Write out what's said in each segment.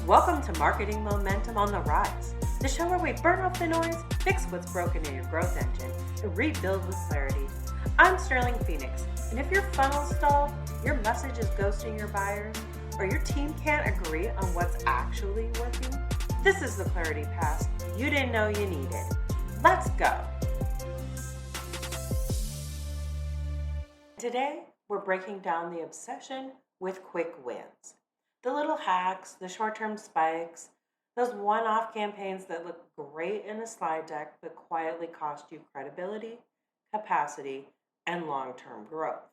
Welcome to Marketing Momentum on the Rise, the show where we burn off the noise, fix what's broken in your growth engine, and rebuild with clarity. I'm Sterling Phoenix, and if your funnel's stalled, your message is ghosting your buyers, or your team can't agree on what's actually working, this is the clarity pass you didn't know you needed. Let's go. Today, we're breaking down the obsession with quick wins. The little hacks, the short-term spikes, those one-off campaigns that look great in a slide deck but quietly cost you credibility, capacity, and long-term growth.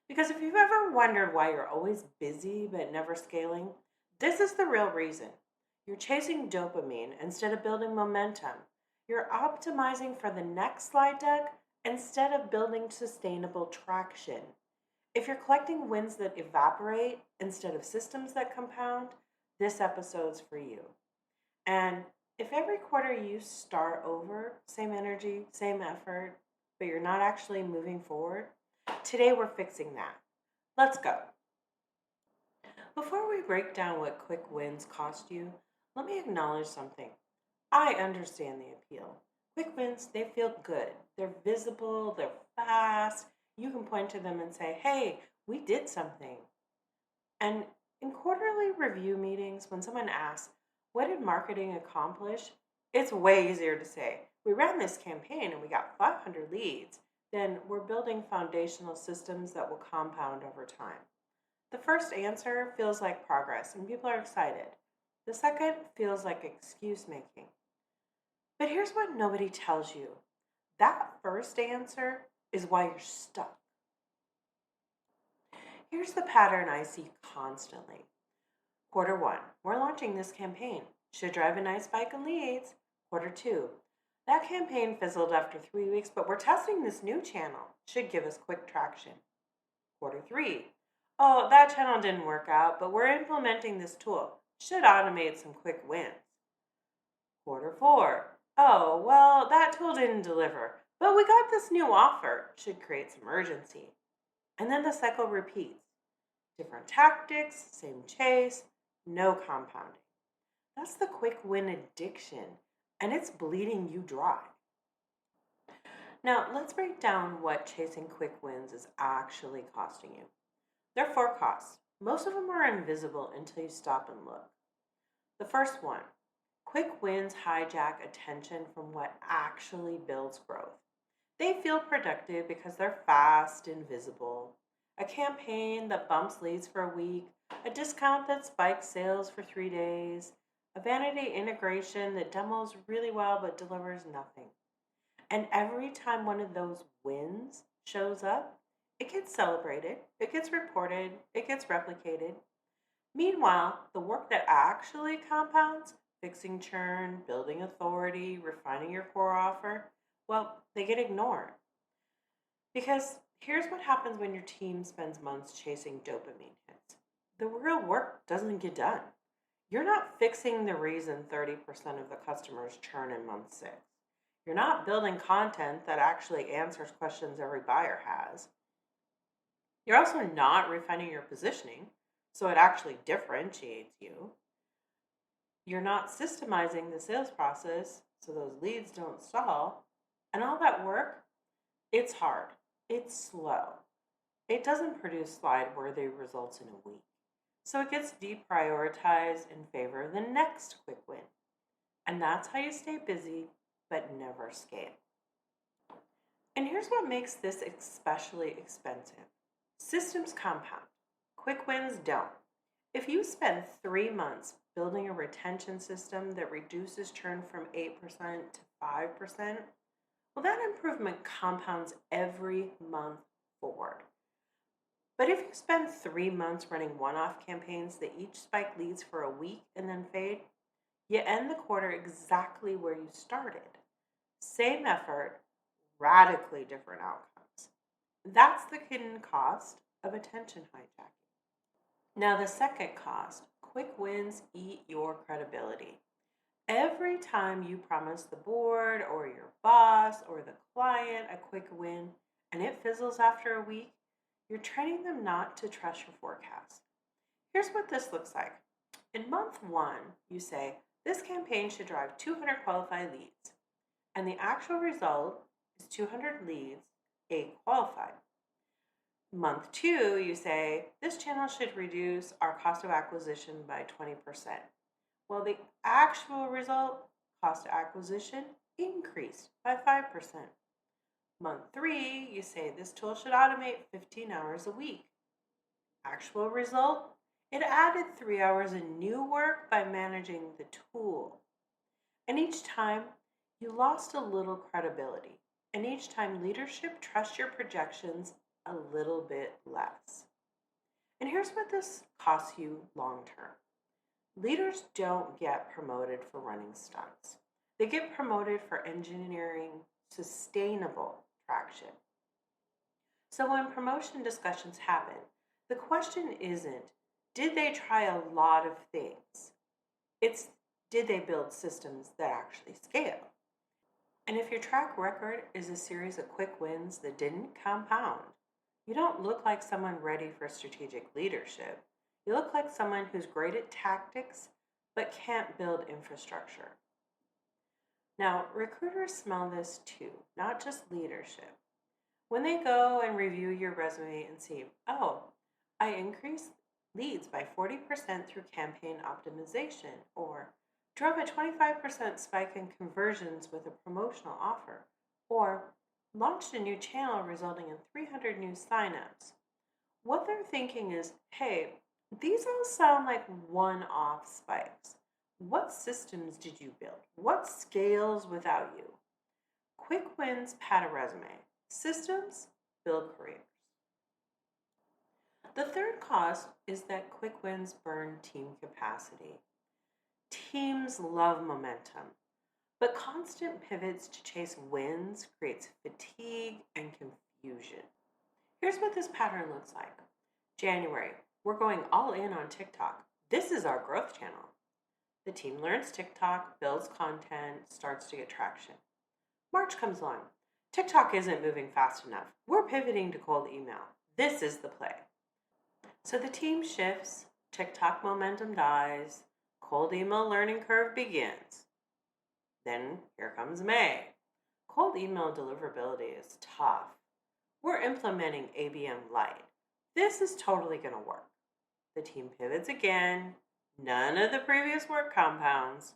Because if you've ever wondered why you're always busy but never scaling, this is the real reason. You're chasing dopamine instead of building momentum. You're optimizing for the next slide deck instead of building sustainable traction. If you're collecting wins that evaporate instead of systems that compound, this episode's for you. And if every quarter you start over, same energy, same effort, but you're not actually moving forward, today we're fixing that. Let's go. Before we break down what quick wins cost you, let me acknowledge something. I understand the appeal. Quick wins, they feel good. They're visible, they're fast. You can point to them and say, hey, we did something. And in quarterly review meetings, when someone asks, what did marketing accomplish? It's way easier to say, we ran this campaign and we got 500 leads. Then we're building foundational systems that will compound over time. The first answer feels like progress and people are excited. The second feels like excuse making. But here's what nobody tells you. That first answer is why you're stuck. Here's the pattern I see constantly. Quarter 1, we're launching this campaign. Should drive a nice spike in leads. Quarter 2, that campaign fizzled after 3 weeks, but we're testing this new channel. Should give us quick traction. Quarter 3, oh, that channel didn't work out, but we're implementing this tool. Should automate some quick wins. Quarter 4, oh, well, that tool didn't deliver, but we got this new offer. Should create some urgency. And then the cycle repeats. Different tactics, same chase, no compounding. That's the quick win addiction, and it's bleeding you dry. Now, let's break down what chasing quick wins is actually costing you. There are 4 costs. Most of them are invisible until you stop and look. The first one, quick wins hijack attention from what actually builds growth. They feel productive because they're fast and visible. A campaign that bumps leads for a week, a discount that spikes sales for 3 days, a vanity integration that demos really well but delivers nothing. And every time one of those wins shows up, it gets celebrated, it gets reported, it gets replicated. Meanwhile, the work that actually compounds, fixing churn, building authority, refining your core offer, well, they get ignored. Because here's what happens when your team spends months chasing dopamine hits. The real work doesn't get done. You're not fixing the reason 30% of the customers churn in month 6. You're not building content that actually answers questions every buyer has. You're also not refining your positioning so it actually differentiates you. You're not systemizing the sales process so those leads don't stall. And all that work, it's hard. It's slow. It doesn't produce slide-worthy results in a week. So it gets deprioritized in favor of the next quick win. And that's how you stay busy but never scale. And here's what makes this especially expensive. Systems compound. Quick wins don't. If you spend 3 months building a retention system that reduces churn from 8% to 5%, well, that improvement compounds every month forward. But if you spend 3 months running one-off campaigns that each spike leads for a week and then fade, you end the quarter exactly where you started. Same effort, radically different outcomes. That's the hidden cost of attention hijacking. Now, the second cost, quick wins eat your credibility. Every time you promise the board or your boss or the client a quick win and it fizzles after a week, you're training them not to trust your forecast. Here's what this looks like. In month 1, you say, this campaign should drive 200 qualified leads. And the actual result is 200 leads, 8 qualified. Month 2, you say, this channel should reduce our cost of acquisition by 20%. Well, the actual result, cost of acquisition, increased by 5%. Month 3, you say this tool should automate 15 hours a week. Actual result, it added 3 hours of new work by managing the tool. And each time, you lost a little credibility. And each time, leadership trusts your projections a little bit less. And here's what this costs you long term. Leaders don't get promoted for running stunts. They get promoted for engineering sustainable traction. So when promotion discussions happen, the question isn't, did they try a lot of things? It's, did they build systems that actually scale? And if your track record is a series of quick wins that didn't compound, you don't look like someone ready for strategic leadership. You look like someone who's great at tactics but can't build infrastructure. Now, recruiters smell this too, not just leadership. When they go and review your resume and see, oh, I increased leads by 40% through campaign optimization, or drove a 25% spike in conversions with a promotional offer, or launched a new channel resulting in 300 new signups. What they're thinking is, hey, these all sound like one-off spikes. What systems did you build? What scales without you? Quick wins pad a resume. Systems build careers. The third cost is that quick wins burn team capacity. Teams love momentum, but constant pivots to chase wins creates fatigue and confusion. Here's what this pattern looks like. January, we're going all in on TikTok. This is our growth channel. The team learns TikTok, builds content, starts to get traction. March comes along. TikTok isn't moving fast enough. We're pivoting to cold email. This is the play. So the team shifts, TikTok momentum dies, cold email learning curve begins. Then here comes May. Cold email deliverability is tough. We're implementing ABM Lite. This is totally going to work. The team pivots again. None of the previous work compounds.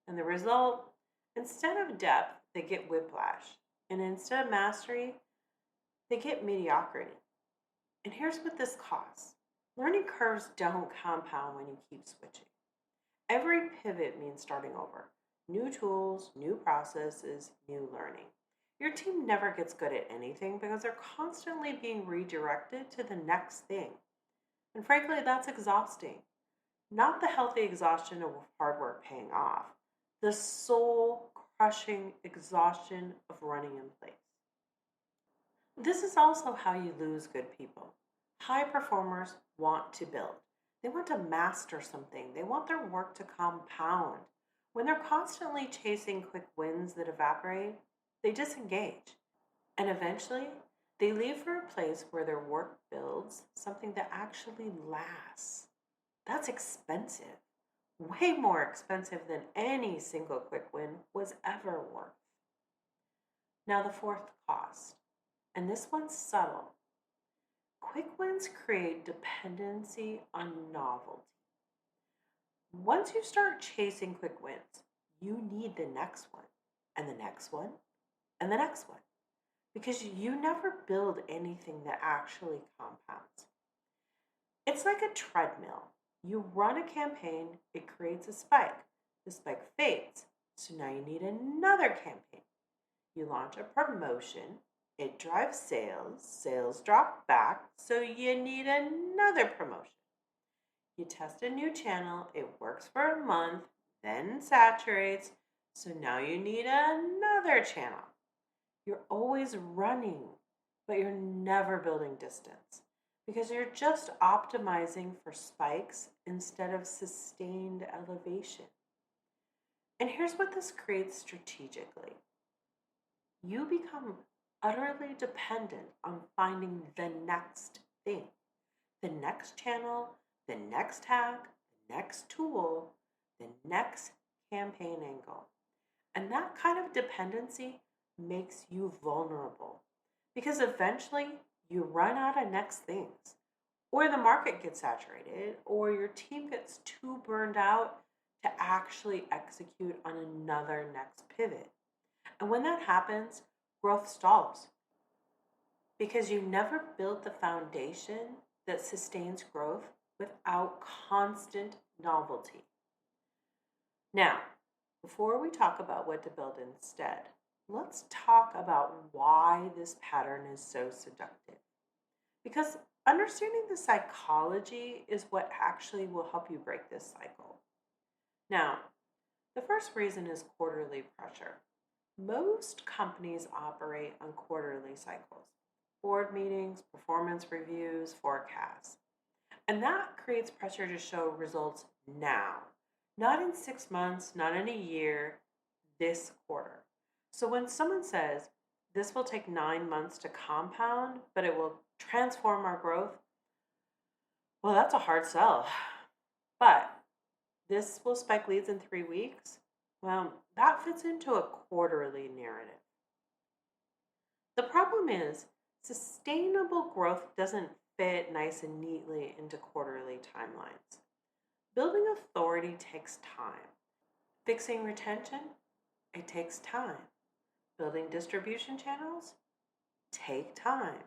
And the result, instead of depth, they get whiplash. And instead of mastery, they get mediocrity. And here's what this costs. Learning curves don't compound when you keep switching. Every pivot means starting over. New tools, new processes, new learning. Your team never gets good at anything because they're constantly being redirected to the next thing. And frankly, that's exhausting. Not the healthy exhaustion of hard work paying off, the soul-crushing exhaustion of running in place. This is also how you lose good people. High performers want to build. They want to master something. They want their work to compound. When they're constantly chasing quick wins that evaporate, they disengage. And eventually, they leave for a place where their work builds something that actually lasts. That's expensive. Way more expensive than any single quick win was ever worth. Now the fourth cost, and this one's subtle. Quick wins create dependency on novelty. Once you start chasing quick wins, you need the next one, and the next one, and the next one, because you never build anything that actually compounds. It's like a treadmill. You run a campaign, it creates a spike. The spike fades, so now you need another campaign. You launch a promotion, it drives sales, sales drop back, so you need another promotion. You test a new channel, it works for a month, then saturates, so now you need another channel. You're always running, but you're never building distance because you're just optimizing for spikes instead of sustained elevation. And here's what this creates strategically. You become utterly dependent on finding the next thing, the next channel, the next hack, next tool, the next campaign angle. And that kind of dependency makes you vulnerable because eventually you run out of next things, or the market gets saturated, or your team gets too burned out to actually execute on another next pivot. And when that happens, growth stalls because you never build the foundation that sustains growth without constant novelty. Now, before we talk about what to build instead, let's talk about why this pattern is so seductive. Because understanding the psychology is what actually will help you break this cycle. Now, the first reason is quarterly pressure. Most companies operate on quarterly cycles: board meetings, performance reviews, forecasts. And that creates pressure to show results now, not in 6 months, not in a year, this quarter. So when someone says, this will take 9 months to compound, but it will transform our growth, well, that's a hard sell. But this will spike leads in 3 weeks. Well, that fits into a quarterly narrative. The problem is, sustainable growth doesn't fit nice and neatly into quarterly timelines. Building authority takes time. Fixing retention, it takes time. Building distribution channels, take time.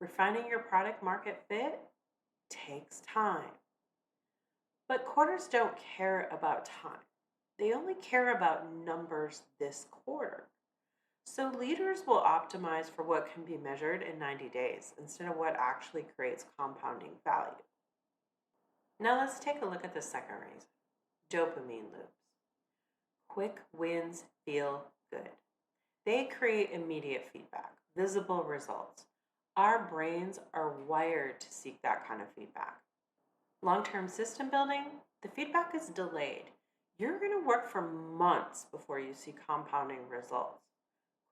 Refining your product market fit takes time. But quarters don't care about time. They only care about numbers this quarter. So leaders will optimize for what can be measured in 90 days instead of what actually creates compounding value. Now let's take a look at the second reason: dopamine loops. Quick wins feel good. They create immediate feedback, visible results. Our brains are wired to seek that kind of feedback. Long-term system building, the feedback is delayed. You're going to work for months before you see compounding results.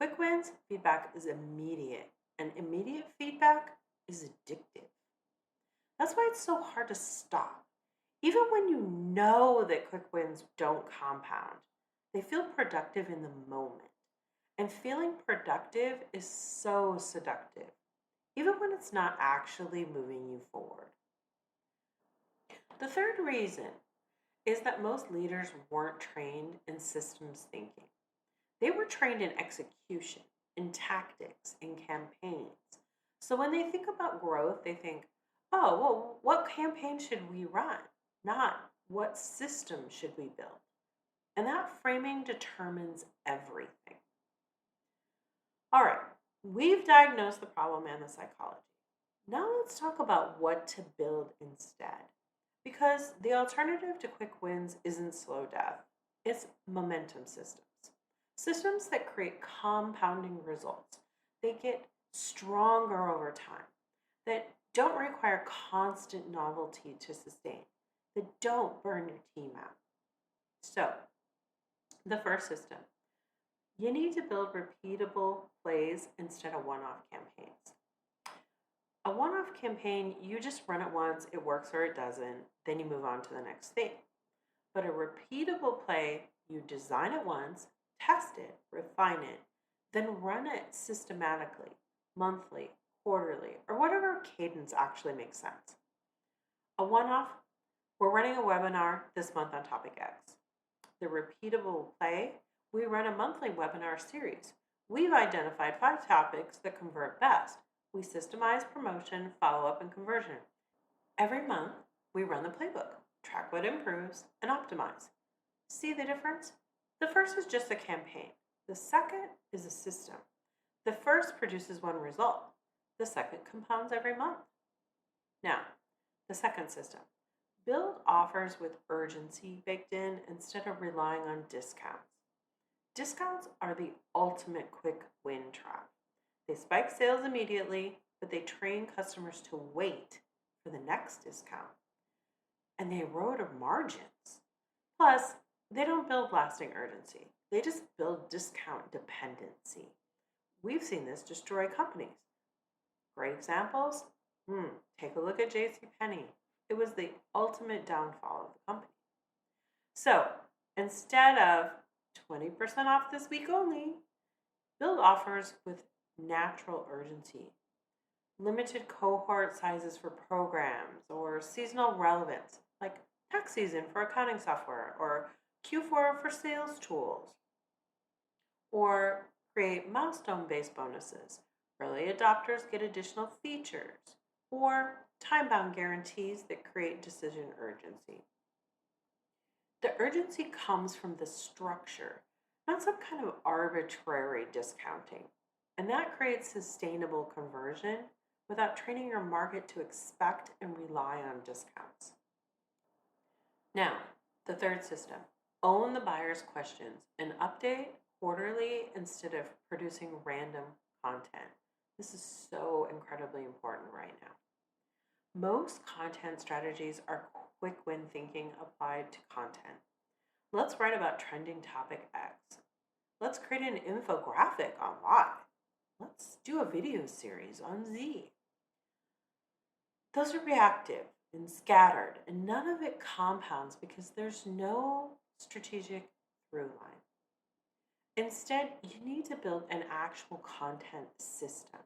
Quick wins, feedback is immediate, and immediate feedback is addictive. That's why it's so hard to stop. Even when you know that quick wins don't compound, they feel productive in the moment. And feeling productive is so seductive, even when it's not actually moving you forward. The third reason is that most leaders weren't trained in systems thinking. They were trained in execution, in tactics, in campaigns. So when they think about growth, they think, oh, well, what campaign should we run? Not what system should we build? And that framing determines everything. All right, we've diagnosed the problem and the psychology. Now let's talk about what to build instead. Because the alternative to quick wins isn't slow death, it's momentum systems. Systems that create compounding results. They get stronger over time, that don't require constant novelty to sustain, that don't burn your team out. So, the first system, you need to build repeatable plays instead of one-off campaigns. A one-off campaign, you just run it once, it works or it doesn't, then you move on to the next thing. But a repeatable play, you design it once, test it, refine it, then run it systematically, monthly, quarterly, or whatever cadence actually makes sense. A one-off, we're running a webinar this month on topic X. The repeatable play, we run a monthly webinar series. We've identified 5 topics that convert best. We systemize promotion, follow-up, and conversion. Every month, we run the playbook, track what improves, and optimize. See the difference? The first is just a campaign. The second is a system. The first produces one result. The second compounds every month. Now, the second system. Build offers with urgency baked in instead of relying on discounts. Discounts are the ultimate quick win trap. They spike sales immediately, but they train customers to wait for the next discount. And they erode our margins. Plus, they don't build lasting urgency. They just build discount dependency. We've seen this destroy companies. Great examples? Take a look at JCPenney. It was the ultimate downfall of the company. So instead of 20% off this week only, build offers with natural urgency, limited cohort sizes for programs, or seasonal relevance, like tax season for accounting software, or Q4 for sales tools, or create milestone based bonuses. Early adopters get additional features, or time bound guarantees that create decision urgency. The urgency comes from the structure, not some kind of arbitrary discounting. And that creates sustainable conversion without training your market to expect and rely on discounts. Now, the third system, own the buyer's questions and update quarterly instead of producing random content. This is so incredibly important right now. Most content strategies are quick win thinking applied to content. Let's write about trending topic X. Let's create an infographic on Y. Let's do a video series on Z. Those are reactive and scattered, and none of it compounds because there's no strategic through line. Instead, you need to build an actual content system.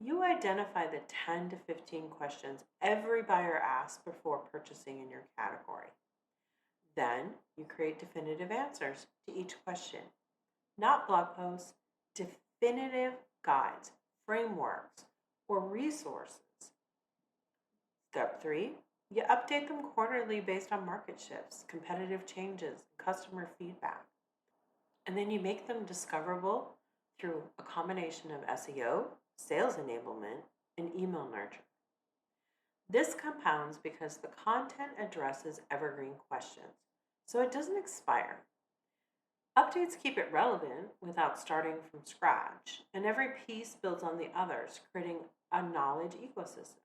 You identify the 10 to 15 questions every buyer asks before purchasing in your category. Then you create definitive answers to each question, not blog posts, definitive guides, frameworks, or resources. Step 3, you update them quarterly based on market shifts, competitive changes, customer feedback. And then you make them discoverable through a combination of SEO, sales enablement, and email nurture. This compounds because the content addresses evergreen questions, so it doesn't expire. Updates keep it relevant without starting from scratch, and every piece builds on the others, creating a knowledge ecosystem.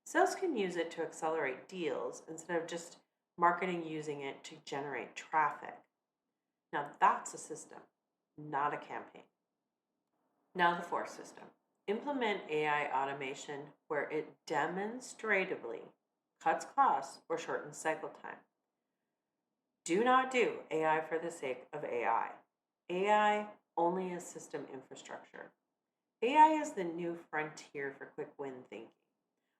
Sales can use it to accelerate deals instead of just marketing using it to generate traffic. Now that's a system, not a campaign. Now the fourth system. Implement AI automation where it demonstratively cuts costs or shortens cycle time. Do not do AI for the sake of AI. AI only as system infrastructure. AI is the new frontier for quick win thinking.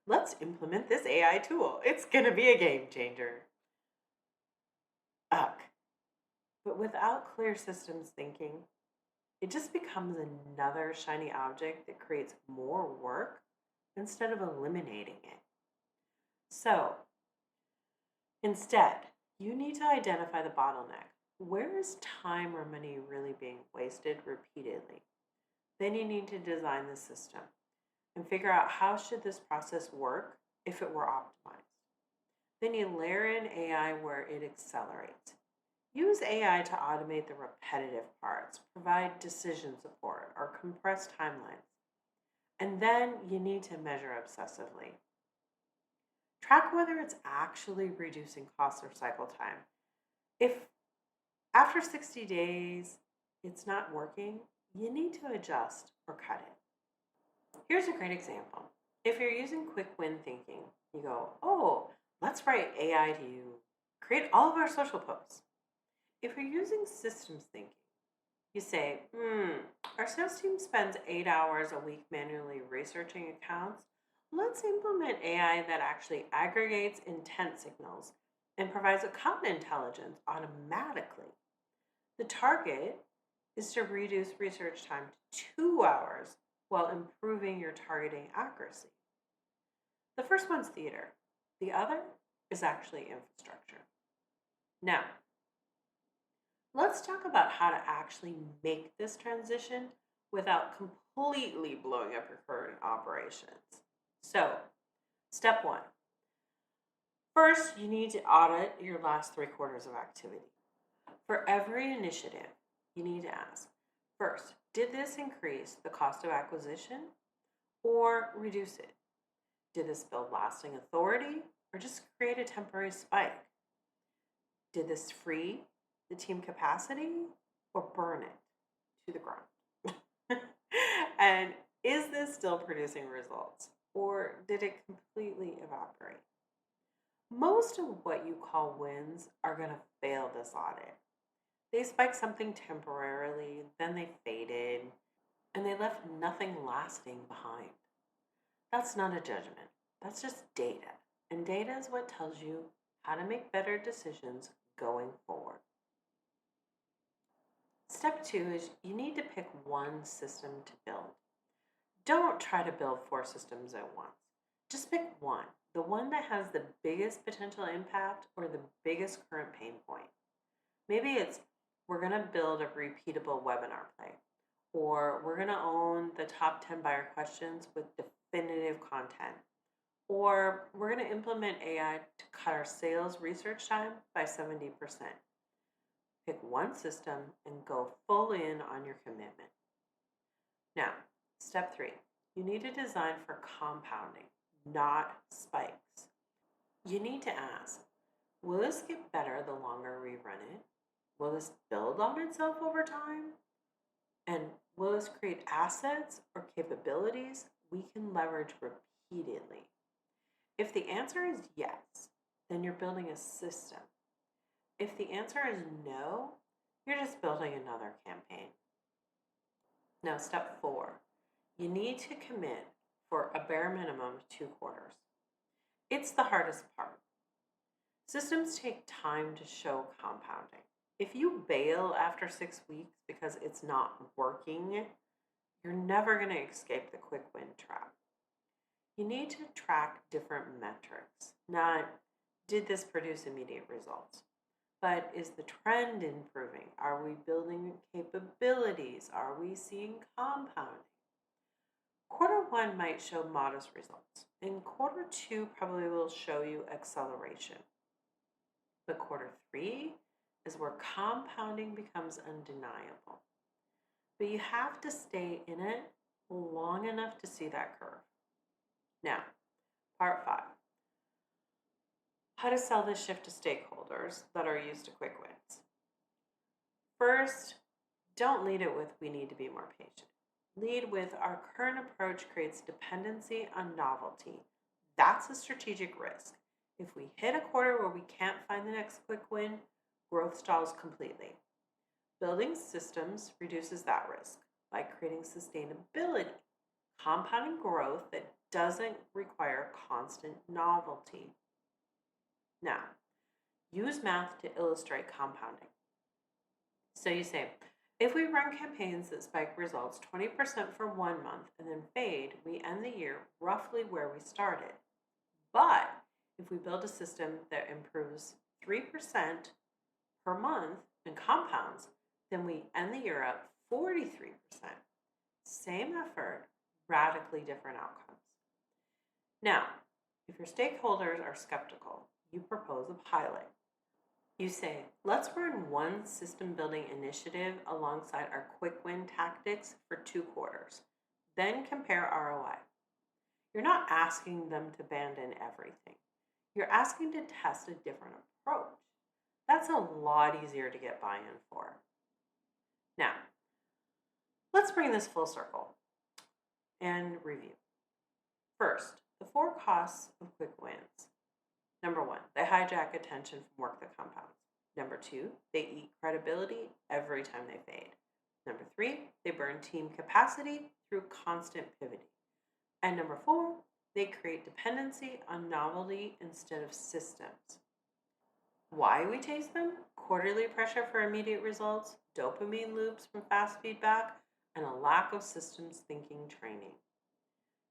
Let's implement this AI tool. It's going to be a game changer. Ugh. But without clear systems thinking, it just becomes another shiny object that creates more work instead of eliminating it. So, instead, you need to identify the bottleneck. Where is time or money really being wasted repeatedly? Then you need to design the system and figure out how should this process work if it were optimized. Then you layer in AI where it accelerates. Use AI to automate the repetitive parts, provide decision support, or compress timelines. And then you need to measure obsessively. Track whether it's actually reducing costs or cycle time. If after 60 days it's not working, you need to adjust or cut it. Here's a great example. If you're using quick win thinking, you go, oh, let's write AI to create all of our social posts. If you're using systems thinking, you say, our sales team spends 8 hours a week manually researching accounts. Let's implement AI that actually aggregates intent signals and provides account intelligence automatically. The target is to reduce research time to 2 hours while improving your targeting accuracy. The first one's theater. The other is actually infrastructure. Now, let's talk about how to actually make this transition without completely blowing up your current operations. So, step 1. First, you need to audit your last 3 quarters of activity. For every initiative, you need to ask, first, did this increase the cost of acquisition or reduce it? Did this build lasting authority or just create a temporary spike? Did this free the team capacity or burn it to the ground? And is this still producing results or did it completely evaporate? Most of what you call wins are going to fail this audit. They spiked something temporarily, then they faded, and they left nothing lasting behind. That's not a judgment. That's just data. And data is what tells you how to make better decisions going forward. Step 2 is you need to pick one system to build. Don't try to build 4 systems at once. Just pick one, the one that has the biggest potential impact or the biggest current pain point. Maybe it's we're going to build a repeatable webinar play, or we're going to own the top 10 buyer questions with definitive content, or we're going to implement AI to cut our sales research time by 70%. Pick one system and go full in on your commitment. Now, step 3, you need to design for compounding, not spikes. You need to ask, will this get better the longer we run it? Will this build on itself over time? And will this create assets or capabilities we can leverage repeatedly? If the answer is yes, then you're building a system. If the answer is no, you're just building another campaign. Now, step 4, you need to commit for a bare minimum of 2 quarters. It's the hardest part. Systems take time to show compounding. If you bail after 6 weeks because it's not working, you're never going to escape the quick win trap. You need to track different metrics, not did this produce immediate results, but is the trend improving? Are we building capabilities? Are we seeing compounding? Quarter 1 might show modest results, and quarter 2 probably will show you acceleration. But quarter 3 is where compounding becomes undeniable. But you have to stay in it long enough to see that curve. Now, part 5. How to sell this shift to stakeholders that are used to quick wins. First, don't lead it with we need to be more patient. Lead with our current approach creates dependency on novelty. That's a strategic risk. If we hit a quarter where we can't find the next quick win, growth stalls completely. Building systems reduces that risk by creating sustainability, compounding growth that doesn't require constant novelty. Now, use math to illustrate compounding. So you say, if we run campaigns that spike results 20% for 1 month and then fade, we end the year roughly where we started. But if we build a system that improves 3% per month and compounds, then we end the year up 43%. Same effort, radically different outcomes. Now, if your stakeholders are skeptical, you propose a pilot. You say, let's run one system building initiative alongside our quick win tactics for 2 quarters. Then compare ROI. You're not asking them to abandon everything. You're asking to test a different approach. That's a lot easier to get buy-in for. Now, let's bring this full circle and review. First, the 4 costs of quick wins. Number 1, they hijack attention from work that compounds. Number 2, they eat credibility every time they fade. Number 3, they burn team capacity through constant pivoting. And number 4, they create dependency on novelty instead of systems. Why we chase them? Quarterly pressure for immediate results, dopamine loops from fast feedback, and a lack of systems thinking training.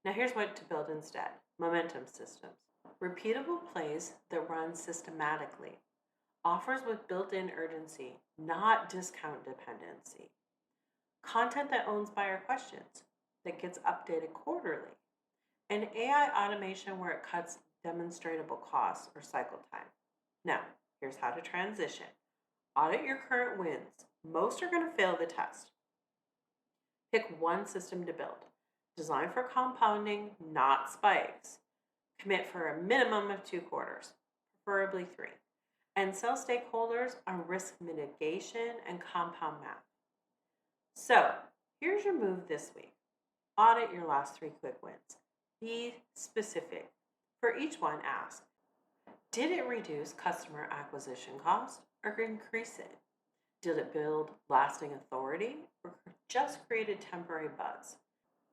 Now here's what to build instead. Momentum systems. Repeatable plays that run systematically. Offers with built-in urgency, not discount dependency. Content that owns buyer questions, that gets updated quarterly. And AI automation where it cuts demonstrable costs or cycle time. Now, here's how to transition. Audit your current wins. Most are going to fail the test. Pick one system to build. Design for compounding, not spikes. Commit for a minimum of 2 quarters, preferably 3. And sell stakeholders on risk mitigation and compound math. So, here's your move this week. Audit your last 3 quick wins. Be specific. For each one, ask, Did it reduce customer acquisition cost or increase it? Did it build lasting authority or just create a temporary buzz?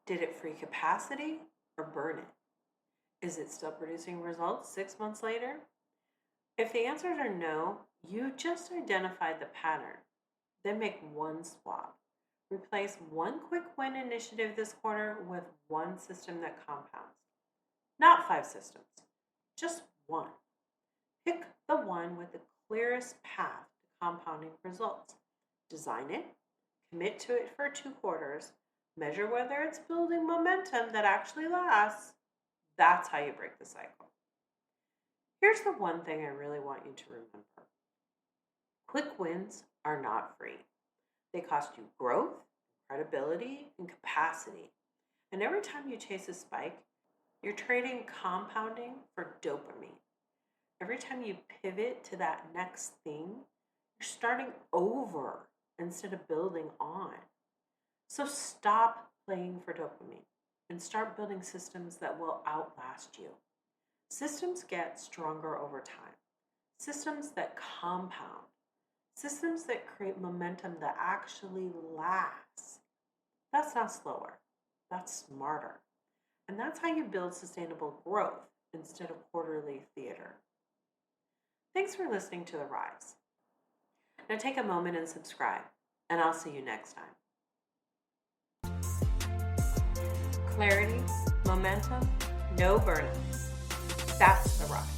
Did it free capacity or burn it? Is it still producing results 6 months later? If the answers are no, you just identified the pattern. Then make one swap. Replace one quick win initiative this quarter with one system that compounds. Not 5 systems, just one. Pick the one with the clearest path to compounding results. Design it, commit to it for 2 quarters, measure whether it's building momentum that actually lasts. That's how you break the cycle. Here's the one thing I really want you to remember. Quick wins are not free. They cost you growth, credibility, and capacity. And every time you chase a spike, you're trading compounding for dopamine. Every time you pivot to that next thing, you're starting over instead of building on. So stop playing for dopamine and start building systems that will outlast you. Systems get stronger over time. Systems that compound. Systems that create momentum that actually lasts. That's not slower. That's smarter. And that's how you build sustainable growth instead of quarterly theater. Thanks for listening to The Rise. Now take a moment and subscribe, and I'll see you next time. Clarity, momentum, no burnout. That's The Rise.